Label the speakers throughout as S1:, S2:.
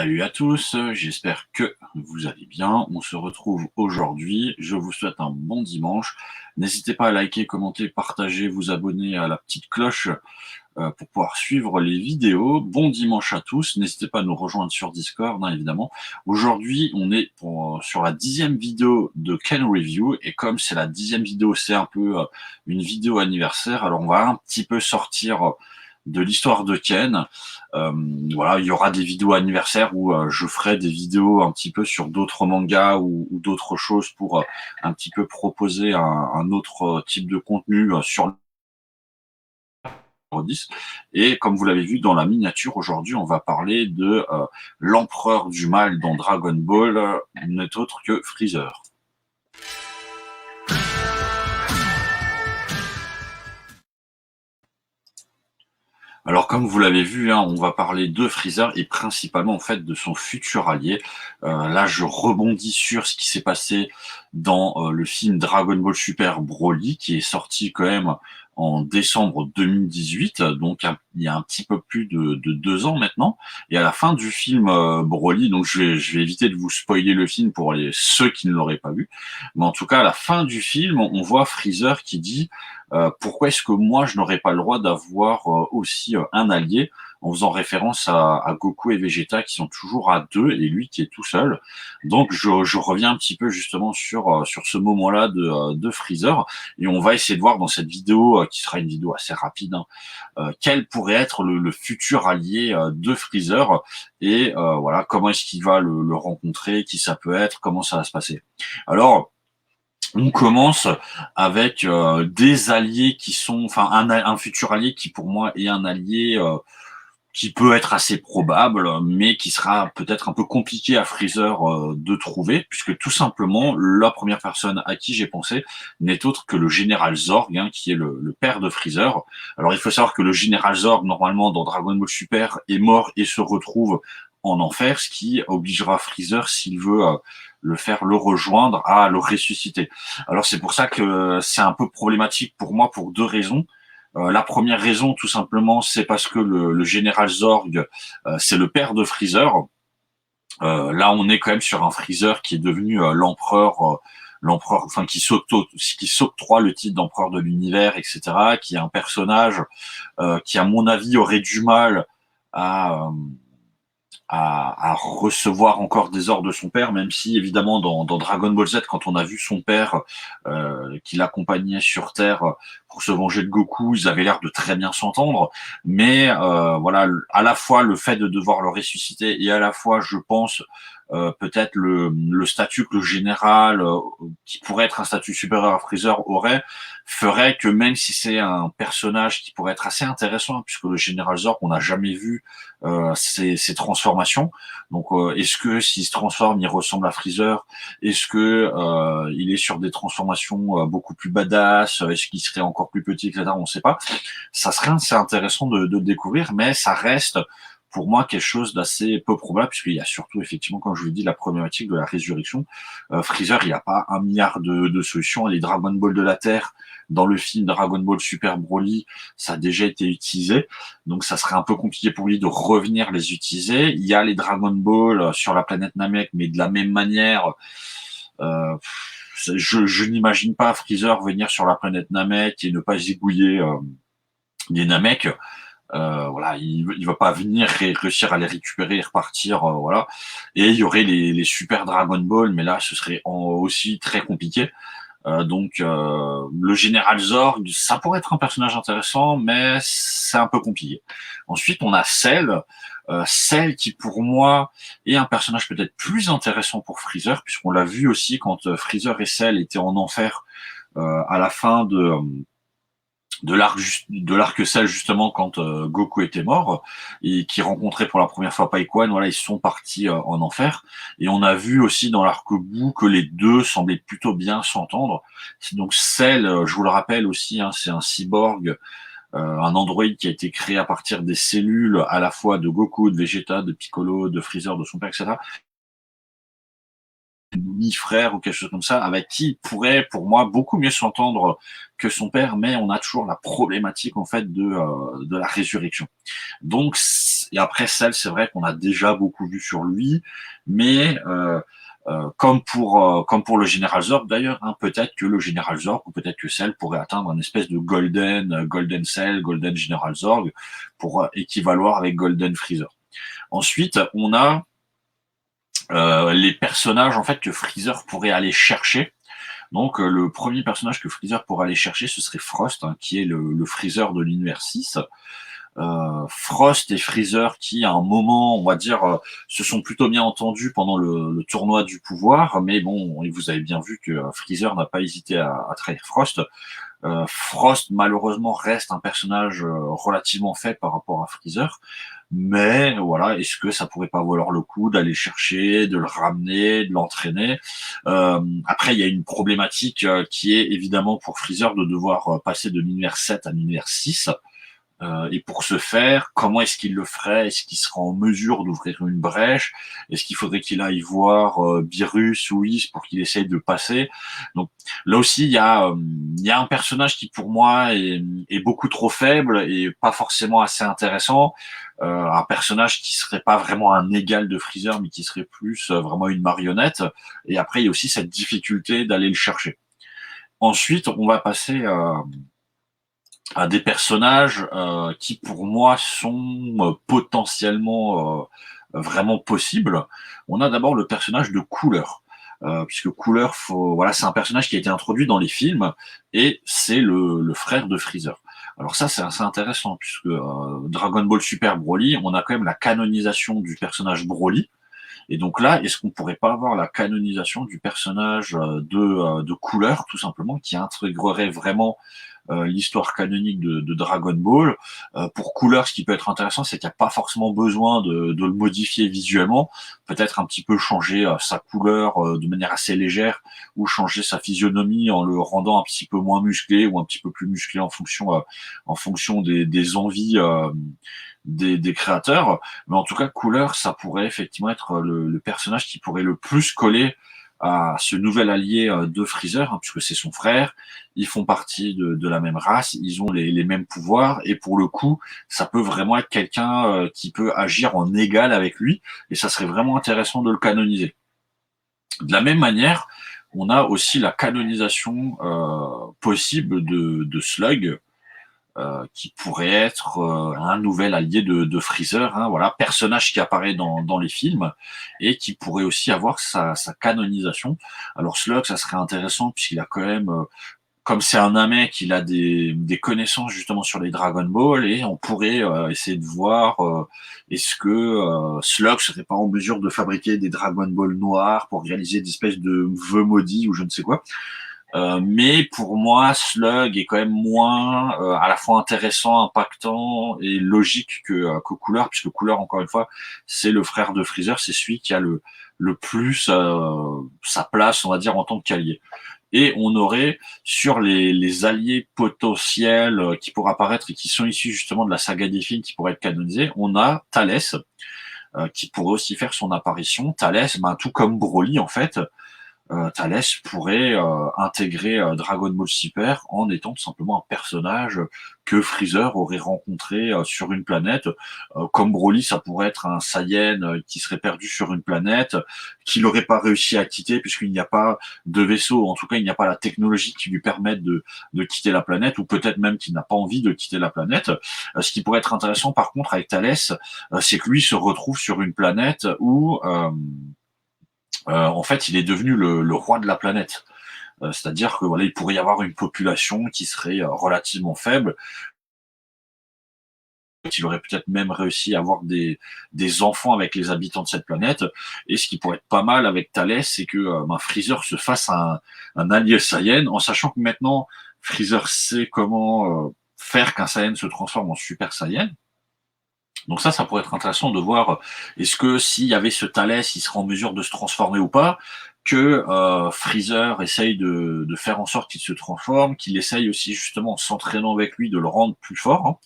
S1: Salut à tous, j'espère que vous allez bien. On se retrouve aujourd'hui. Je vous souhaite un bon dimanche. N'hésitez pas à liker, commenter, partager, vous abonner à la petite cloche pour pouvoir suivre les vidéos. Bon dimanche à tous. N'hésitez pas à nous rejoindre sur Discord, hein, évidemment. Aujourd'hui, on est sur la 10e vidéo de Ken Review. Et comme c'est la 10e vidéo, c'est un peu une vidéo anniversaire. Alors, on va un petit peu sortir de l'histoire de Ken. Voilà, il y aura des vidéos anniversaires où je ferai des vidéos un petit peu sur d'autres mangas ou d'autres choses pour un petit peu proposer un autre type de contenu sur le 10. Et comme vous l'avez vu dans la miniature, aujourd'hui, on va parler de l'empereur du mal dans Dragon Ball, n'est autre que Freezer. Alors, comme vous l'avez vu, hein, on va parler de Freezer et principalement en fait de son futur allié. Là, je rebondis sur ce qui s'est passé dans le film Dragon Ball Super Broly, qui est sorti quand même en décembre 2018, donc il y a un petit peu plus de 2 ans maintenant. Et à la fin du film Broly, donc je vais éviter de vous spoiler le film pour ceux qui ne l'auraient pas vu, mais en tout cas, à la fin du film, on voit Freezer qui dit pourquoi est-ce que moi je n'aurais pas le droit d'avoir aussi un allié, en faisant référence à Goku et Vegeta qui sont toujours à deux et lui qui est tout seul. Donc je reviens un petit peu justement sur ce moment-là de Freezer, et on va essayer de voir dans cette vidéo qui sera une vidéo assez rapide, hein, quel pourrait être le futur allié de Freezer, et voilà, comment est-ce qu'il va le rencontrer, qui ça peut être, comment ça va se passer. Alors, on commence avec des alliés qui sont, enfin un futur allié qui pour moi est un allié qui peut être assez probable, mais qui sera peut-être un peu compliqué à Freezer de trouver, puisque tout simplement la première personne à qui j'ai pensé n'est autre que le général Zorg, hein, qui est le père de Freezer. Alors il faut savoir que le général Zorg, normalement dans Dragon Ball Super, est mort et se retrouve en enfer, ce qui obligera Freezer, s'il veut le rejoindre, à le ressusciter. Alors c'est pour ça que c'est un peu problématique pour moi pour deux raisons. La première raison, tout simplement, c'est parce que le général Zorg, c'est le père de Freezer. Là, on est quand même sur un Freezer qui est devenu l'empereur, enfin qui s'octroie le titre d'empereur de l'univers, etc. Qui est un personnage qui, à mon avis, aurait du mal à à recevoir encore des ordres de son père, même si évidemment dans Dragon Ball Z, quand on a vu son père qui l'accompagnait sur Terre pour se venger de Goku, ils avaient l'air de très bien s'entendre, mais voilà, à la fois le fait de devoir le ressusciter et à la fois, je pense, peut-être le statut que le général, qui pourrait être un statut supérieur à Freezer, aurait, ferait que même si c'est un personnage qui pourrait être assez intéressant, puisque le général Zord, on n'a jamais vu ses transformations. Donc, est-ce que s'il se transforme, il ressemble à Freezer? Est-ce que il est sur des transformations beaucoup plus badass? Est-ce qu'il serait encore plus petit, etc. On ne sait pas. Ça serait assez intéressant de le découvrir, mais ça reste pour moi quelque chose d'assez peu probable, puisqu'il y a surtout, effectivement, comme je vous l'ai dit, la problématique de la résurrection. Freezer, il n'y a pas un milliard de solutions. Les Dragon Ball de la Terre, dans le film Dragon Ball Super Broly, ça a déjà été utilisé, donc ça serait un peu compliqué pour lui de revenir les utiliser. Il y a les Dragon Ball sur la planète Namek, mais de la même manière, euh, je n'imagine pas Freezer venir sur la planète Namek et ne pas zigouiller les Namek. Voilà, il va pas venir réussir à les récupérer et repartir, voilà. Et il y aurait les super Dragon Ball, mais là ce serait aussi très compliqué. Donc le général Zorg, ça pourrait être un personnage intéressant, mais c'est un peu compliqué. Ensuite, on a Cell, Cell qui pour moi est un personnage peut-être plus intéressant pour Freezer, puisqu'on l'a vu aussi quand Freezer et Cell étaient en enfer à la fin de l'arc Cell, justement, quand Goku était mort et qui rencontrait pour la première fois Paikwan. Voilà, ils sont partis en enfer, et on a vu aussi dans l'arc Boo que les deux semblaient plutôt bien s'entendre. Donc Cell, je vous le rappelle aussi, hein, c'est un cyborg, un androïde qui a été créé à partir des cellules à la fois de Goku, de Vegeta, de Piccolo, de Freezer, de son père, etc. demi-frère ou quelque chose comme ça, avec qui il pourrait, pour moi, beaucoup mieux s'entendre que son père, mais on a toujours la problématique, en fait, de la résurrection. Donc, et après, Cell, c'est vrai qu'on a déjà beaucoup vu sur lui, mais comme pour le général Zord d'ailleurs, hein, peut-être que le général Zord ou peut-être que Cell pourrait atteindre une espèce de golden Cell, golden général Zord pour équivaloir avec golden Freezer. Ensuite, on a les personnages en fait que Freezer pourrait aller chercher. Donc le premier personnage que Freezer pourrait aller chercher, ce serait Frost, hein, qui est le Freezer de l'univers 6. Frost et Freezer qui, à un moment, on va dire, se sont plutôt bien entendus pendant le tournoi du pouvoir, mais bon, vous avez bien vu que Freezer n'a pas hésité à trahir Frost. Frost, malheureusement, reste un personnage relativement faible par rapport à Freezer, mais voilà, est-ce que ça pourrait pas valoir le coup d'aller chercher, de le ramener, de l'entraîner? Après, il y a une problématique qui est évidemment pour Freezer de devoir passer de l'univers 7 à l'univers 6. Et pour ce faire, comment est-ce qu'il le ferait? Est-ce qu'il sera en mesure d'ouvrir une brèche? Est-ce qu'il faudrait qu'il aille voir Beerus ou Whis pour qu'il essaye de passer? Donc là aussi, il y a un personnage qui pour moi est beaucoup trop faible et pas forcément assez intéressant. Un personnage qui serait pas vraiment un égal de Freezer, mais qui serait plus vraiment une marionnette. Et après, il y a aussi cette difficulté d'aller le chercher. Ensuite, on va passer à des personnages qui pour moi sont potentiellement vraiment possibles. On a d'abord le personnage de Cooler. Puisque Cooler, voilà, c'est un personnage qui a été introduit dans les films et c'est le frère de Freezer. Alors ça, c'est assez intéressant puisque Dragon Ball Super Broly, on a quand même la canonisation du personnage Broly. Et donc là, est-ce qu'on pourrait pas avoir la canonisation du personnage de Cooler, tout simplement, qui intégrerait vraiment l'histoire canonique de Dragon Ball. Pour Cooler, ce qui peut être intéressant, c'est qu'il n'y a pas forcément besoin de le modifier visuellement. Peut-être un petit peu changer sa couleur de manière assez légère ou changer sa physionomie en le rendant un petit peu moins musclé ou un petit peu plus musclé en fonction des envies des créateurs. Mais en tout cas, Cooler, ça pourrait effectivement être le personnage qui pourrait le plus coller à ce nouvel allié de Freezer, hein, puisque c'est son frère, ils font partie de la même race, ils ont les mêmes pouvoirs, et pour le coup, ça peut vraiment être quelqu'un qui peut agir en égal avec lui, et ça serait vraiment intéressant de le canoniser. De la même manière, on a aussi la canonisation possible de Slug, qui pourrait être un nouvel allié de Freezer, hein, voilà, personnage qui apparaît dans les films et qui pourrait aussi avoir sa canonisation. Alors Slug, ça serait intéressant puisqu'il a quand même, comme c'est un Namek, il a des connaissances justement sur les Dragon Ball et on pourrait essayer de voir est-ce que Slug serait pas en mesure de fabriquer des Dragon Ball noirs pour réaliser des espèces de vœux maudits ou je ne sais quoi. Mais pour moi, Slug est quand même moins à la fois intéressant, impactant et logique que Cooler, puisque Cooler, encore une fois, c'est le frère de Freezer, c'est celui qui a le plus sa place, on va dire, en tant qu'allié. Et on aurait sur les alliés potentiels qui pourraient apparaître et qui sont issus justement de la saga des films qui pourraient être canonisés, on a Thalès qui pourrait aussi faire son apparition. Thalès, ben, tout comme Broly en fait, Thalès pourrait intégrer Dragon Ball Super en étant tout simplement un personnage que Freezer aurait rencontré sur une planète. Comme Broly, ça pourrait être un Saiyan qui serait perdu sur une planète, qu'il n'aurait pas réussi à quitter puisqu'il n'y a pas de vaisseau, en tout cas il n'y a pas la technologie qui lui permette de quitter la planète, ou peut-être même qu'il n'a pas envie de quitter la planète. Ce qui pourrait être intéressant par contre avec Thalès, c'est que lui se retrouve sur une planète où en fait, il est devenu le roi de la planète. C'est-à-dire que voilà, il pourrait y avoir une population qui serait relativement faible. Il aurait peut-être même réussi à avoir des enfants avec les habitants de cette planète. Et ce qui pourrait être pas mal avec Thalès, c'est que Freezer se fasse un allié Saiyan, en sachant que maintenant Freezer sait comment faire qu'un Saiyan se transforme en Super Saiyan. Donc ça pourrait être intéressant de voir est-ce que s'il y avait ce Thalès, il serait en mesure de se transformer ou pas, que Freezer essaye de faire en sorte qu'il se transforme, qu'il essaye aussi justement en s'entraînant avec lui de le rendre plus fort, hein.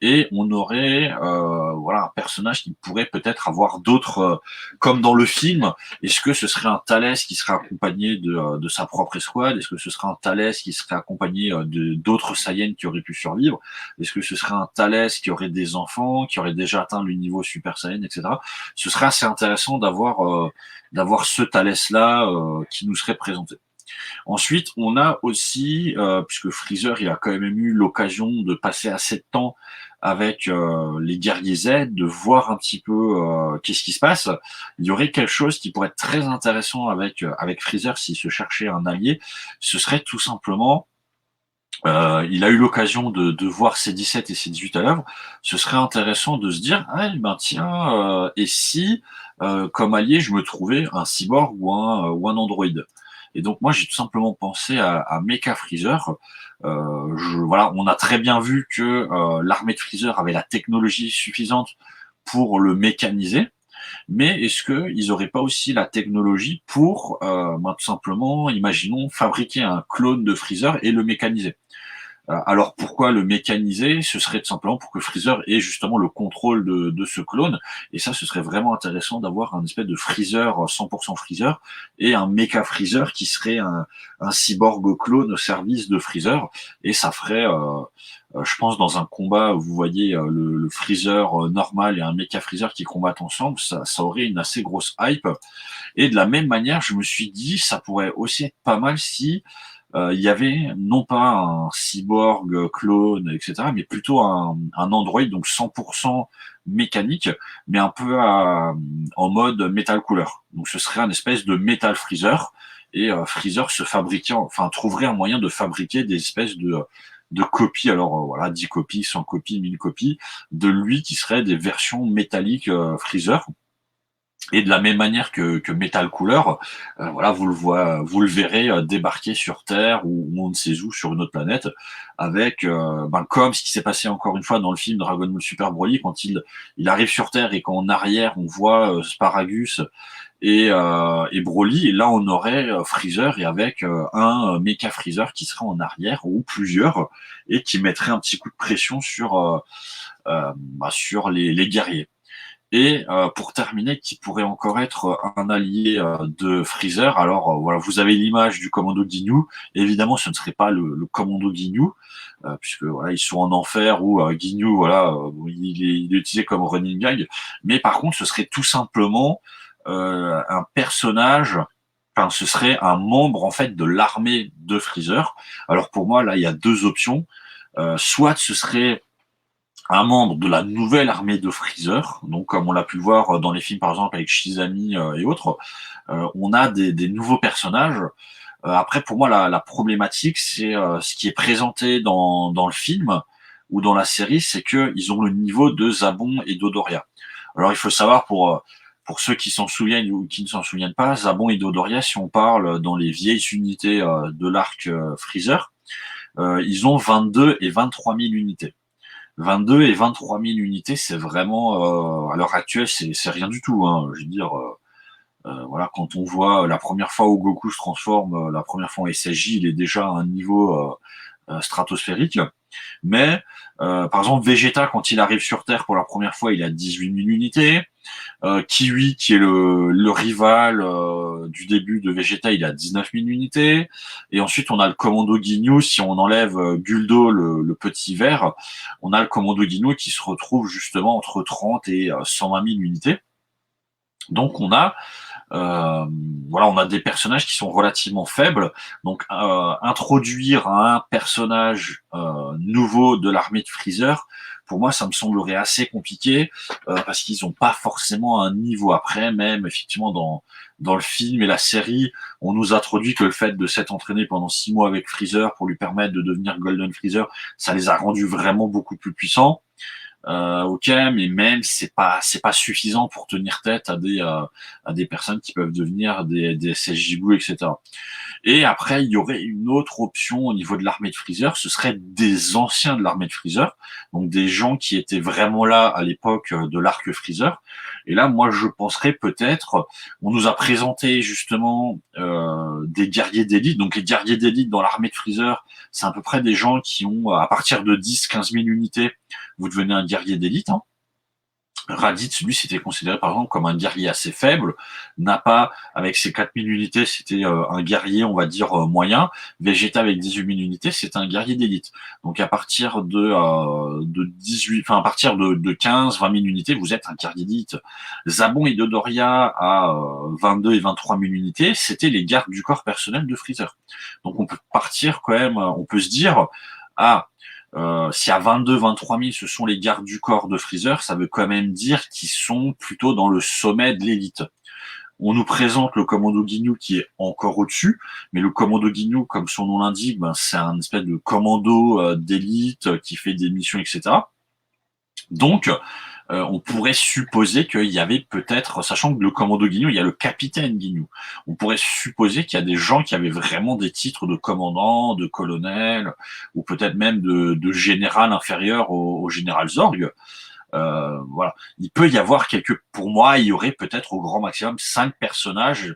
S1: et on aurait voilà un personnage qui pourrait peut-être avoir d'autres, comme dans le film. Est-ce que ce serait un Thalès qui serait accompagné de sa propre escouade? Est-ce que ce serait un Thalès qui serait accompagné de d'autres Saiyans qui auraient pu survivre? Est-ce que ce serait un Thalès qui aurait des enfants, qui aurait déjà atteint le niveau Super Saiyan, etc. Ce serait assez intéressant d'avoir ce Thalès-là qui nous serait présenté. Ensuite, on a aussi, puisque Freezer, il a quand même eu l'occasion de passer assez de temps avec les guerriers Z, de voir un petit peu qu'est-ce qui se passe. Il y aurait quelque chose qui pourrait être très intéressant avec Freezer s'il se cherchait un allié. Ce serait tout simplement, il a eu l'occasion de voir ses 17 et ses 18 à l'œuvre. Ce serait intéressant de se dire, ah, ben tiens, et si comme allié je me trouvais un cyborg ou un androïde. Et donc moi j'ai tout simplement pensé à Mecha Freezer. Voilà, on a très bien vu que l'armée de Freezer avait la technologie suffisante pour le mécaniser, mais est-ce qu'ils n'auraient pas aussi la technologie pour, tout simplement, imaginons, fabriquer un clone de Freezer et le mécaniser? Alors pourquoi le mécaniser? Ce serait tout simplement pour que Freezer ait justement le contrôle de ce clone. Et ça, ce serait vraiment intéressant d'avoir un espèce de Freezer 100% Freezer et un Mecha Freezer qui serait un cyborg clone au service de Freezer. Et ça ferait, je pense, dans un combat, vous voyez le Freezer normal et un Mecha Freezer qui combattent ensemble, ça aurait une assez grosse hype. Et de la même manière, je me suis dit, ça pourrait aussi être pas mal si il y avait non pas un cyborg clone, etc., mais plutôt un Android, donc 100% mécanique, mais un peu en mode Metal Cooler. Donc ce serait un espèce de Metal Freezer, et Freezer se fabriquait, enfin trouverait un moyen de fabriquer des espèces de copies, alors voilà, 10 copies, 100 copies, 1000 copies, de lui qui seraient des versions métalliques Freezer. Et de la même manière que Metal Cooler, voilà, vous le verrez débarquer sur Terre ou on ne sait où sur une autre planète, avec, comme ce qui s'est passé encore une fois dans le film Dragon Ball Super Broly, quand il arrive sur Terre et qu'en arrière on voit Sparagus et Broly, et là on aurait Freezer et avec un Mecha Freezer qui serait en arrière ou plusieurs et qui mettrait un petit coup de pression sur les guerriers. Et pour terminer, qui pourrait encore être un allié de Freezer. Alors voilà, vous avez l'image du commando Ginyu. Évidemment, ce ne serait pas le commando Ginyu, puisque voilà, ils sont en enfer où Ginyu, voilà, il est utilisé comme running gag. Mais par contre, ce serait tout simplement un personnage. Enfin, ce serait un membre en fait de l'armée de Freezer. Alors pour moi, là, il y a deux options. Soit ce serait un membre de la nouvelle armée de Freezer, donc comme on l'a pu le voir dans les films par exemple avec Shizami et autres, on a des nouveaux personnages. Après pour moi la problématique c'est ce qui est présenté dans le film ou dans la série, c'est que ils ont le niveau de Zabon et Dodoria. Alors il faut savoir pour ceux qui s'en souviennent ou qui ne s'en souviennent pas, Zabon et Dodoria, si on parle dans les vieilles unités de l'arc Freezer, ils ont 22 et 23 000 unités. 22 et 23 000 unités, c'est vraiment, à l'heure actuelle, c'est rien du tout. Hein. Je veux dire, voilà, quand on voit la première fois où Goku se transforme, la première fois en SSJ, il est déjà à un niveau stratosphérique. Mais, par exemple, Vegeta, quand il arrive sur Terre pour la première fois, il a 18 000 unités. Kiwi, qui est le rival du début de Vegeta, il a 19 000 unités. Et ensuite, on a le commando Ginyu. Si on enlève Guldo, le petit vert, on a le commando Ginyu qui se retrouve justement entre 30 et 120 000 unités. Donc on a des personnages qui sont relativement faibles. Donc introduire un personnage nouveau de l'armée de Freezer, pour moi ça me semblerait assez compliqué parce qu'ils n'ont pas forcément un niveau. Après, même effectivement dans le film et la série, on nous introduit que le fait de s'être entraîné pendant 6 mois avec Freezer pour lui permettre de devenir Golden Freezer, ça les a rendus vraiment beaucoup plus puissants. Ok, mais même c'est pas suffisant pour tenir tête à des personnes qui peuvent devenir des SSJ Blue, etc. Et après, il y aurait une autre option au niveau de l'armée de Freezer, ce serait des anciens de l'armée de Freezer, donc des gens qui étaient vraiment là à l'époque de l'arc Freezer, Et là, moi, je penserais peut-être, on nous a présenté justement des guerriers d'élite. Donc les guerriers d'élite dans l'armée de Freezer, c'est à peu près des gens qui ont, à partir de 10-15 000 unités, vous devenez un guerrier d'élite, hein. Raditz, lui, c'était considéré par exemple comme un guerrier assez faible. Nappa, avec ses 4000 unités, c'était un guerrier, on va dire, moyen. Vegeta, avec 18 000 unités, c'était un guerrier d'élite. Donc à partir de 18, enfin à partir de 15-20 000 unités, vous êtes un guerrier d'élite. Zabon et Dodoria à 22 et 23 000 unités, c'était les gardes du corps personnel de Freezer. Donc on peut partir quand même, on peut se dire, ah, si à 22-23 000, ce sont les gardes du corps de Freezer, ça veut quand même dire qu'ils sont plutôt dans le sommet de l'élite. On nous présente le commando Ginyu qui est encore au-dessus, mais le commando Ginyu, comme son nom l'indique, ben, c'est un espèce de commando d'élite qui fait des missions, etc. Donc, on pourrait supposer qu'il y avait peut-être, sachant que le commando Ginyu, il y a le capitaine Ginyu. On pourrait supposer qu'il y a des gens qui avaient vraiment des titres de commandant, de colonel, ou peut-être même de général inférieur au général Zorg. Voilà. Il peut y avoir pour moi, il y aurait peut-être au grand maximum 5 personnages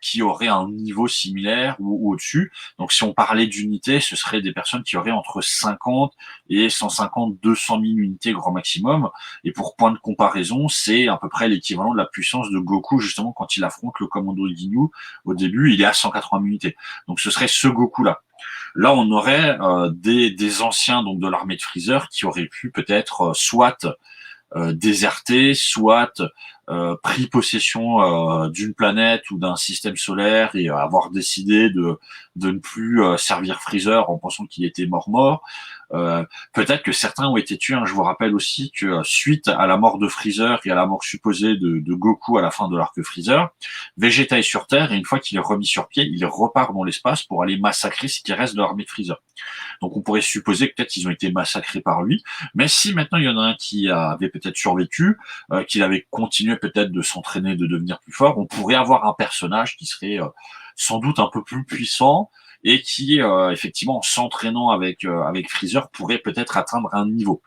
S1: qui auraient un niveau similaire ou au-dessus. Donc si on parlait d'unités, ce seraient des personnes qui auraient entre 50 et 150-200 000 unités grand maximum. Et pour point de comparaison, c'est à peu près l'équivalent de la puissance de Goku justement quand il affronte le commando Ginyu. Au début, il est à 180 000 unités. Donc ce serait ce Goku-là. Là, on aurait des anciens donc de l'armée de Freezer qui auraient pu peut-être soit déserter, soit pris possession d'une planète ou d'un système solaire et avoir décidé de ne plus servir Freezer en pensant qu'il était mort. Peut-être que certains ont été tués, hein. Je vous rappelle aussi que suite à la mort de Freezer et à la mort supposée de Goku à la fin de l'arc Freezer, Vegeta est sur Terre et une fois qu'il est remis sur pied, il repart dans l'espace pour aller massacrer ce qui reste de l'armée de Freezer. Donc on pourrait supposer que peut-être ils ont été massacrés par lui. Mais si maintenant il y en a un qui avait peut-être survécu, qu'il avait continué peut-être de s'entraîner, de devenir plus fort, on pourrait avoir un personnage qui serait sans doute un peu plus puissant et qui, effectivement, en s'entraînant avec Freezer, pourrait peut-être atteindre un niveau.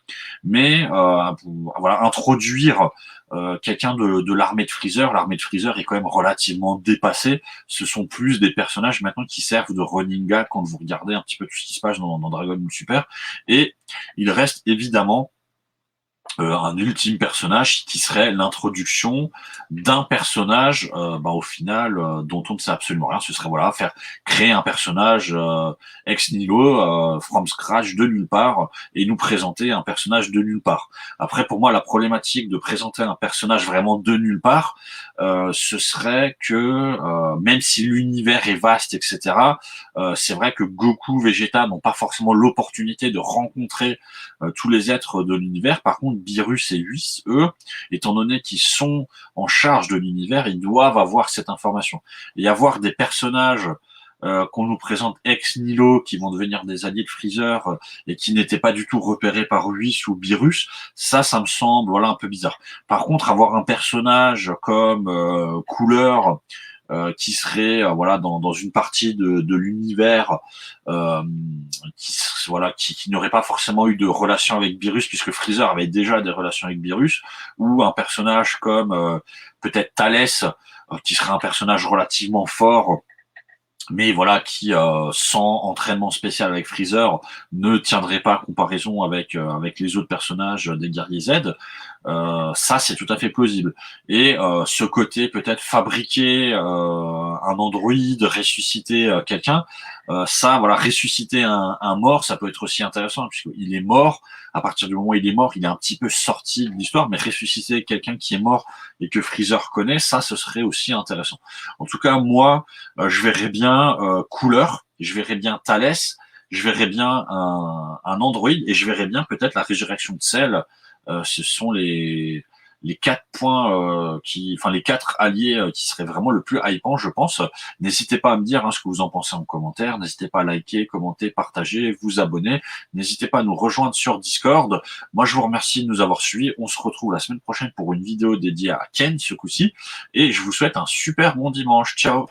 S1: Mais voilà, introduire quelqu'un de l'armée de Freezer, l'armée de Freezer est quand même relativement dépassée. Ce sont plus des personnages maintenant qui servent de running gag quand vous regardez un petit peu tout ce qui se passe dans Dragon Ball Super. Et il reste évidemment un ultime personnage qui serait l'introduction d'un personnage au final dont on ne sait absolument rien. Ce serait voilà créer un personnage ex nihilo from scratch de nulle part et nous présenter un personnage de nulle part. Après pour moi la problématique de présenter un personnage vraiment de nulle part ce serait que même si l'univers est vaste etc c'est vrai que Goku, Vegeta n'ont pas forcément l'opportunité de rencontrer tous les êtres de l'univers. Par contre, Beerus et Whis, eux, étant donné qu'ils sont en charge de l'univers, ils doivent avoir cette information. Et avoir des personnages qu'on nous présente ex nihilo, qui vont devenir des alliés de Freezer et qui n'étaient pas du tout repérés par Whis ou Beerus, ça me semble voilà un peu bizarre. Par contre, avoir un personnage comme Cooler, qui serait voilà dans une partie de l'univers qui n'aurait pas forcément eu de relation avec Beerus puisque Freezer avait déjà des relations avec Beerus, ou un personnage comme peut-être Thalès qui serait un personnage relativement fort mais voilà qui sans entraînement spécial avec Freezer ne tiendrait pas comparaison avec les autres personnages des guerriers Z. Ça c'est tout à fait plausible. Et ce côté peut-être fabriquer un androïde, ressusciter quelqu'un, ça voilà, ressusciter un mort, ça peut être aussi intéressant puisqu'il est mort. À partir du moment où il est mort, il est un petit peu sorti de l'histoire, mais ressusciter quelqu'un qui est mort et que Freezer connaît, ça ce serait aussi intéressant. En tout cas moi je verrais bien Cooler, je verrais bien Thalès, je verrais bien un androïde et je verrais bien peut-être la résurrection de Cell. Ce sont les 4 points les 4 alliés qui seraient vraiment le plus hypant, je pense. N'hésitez pas à me dire ce que vous en pensez en commentaire. N'hésitez pas à liker, commenter, partager, vous abonner. N'hésitez pas à nous rejoindre sur Discord. Moi, je vous remercie de nous avoir suivis. On se retrouve la semaine prochaine pour une vidéo dédiée à Ken ce coup-ci. Et je vous souhaite un super bon dimanche. Ciao!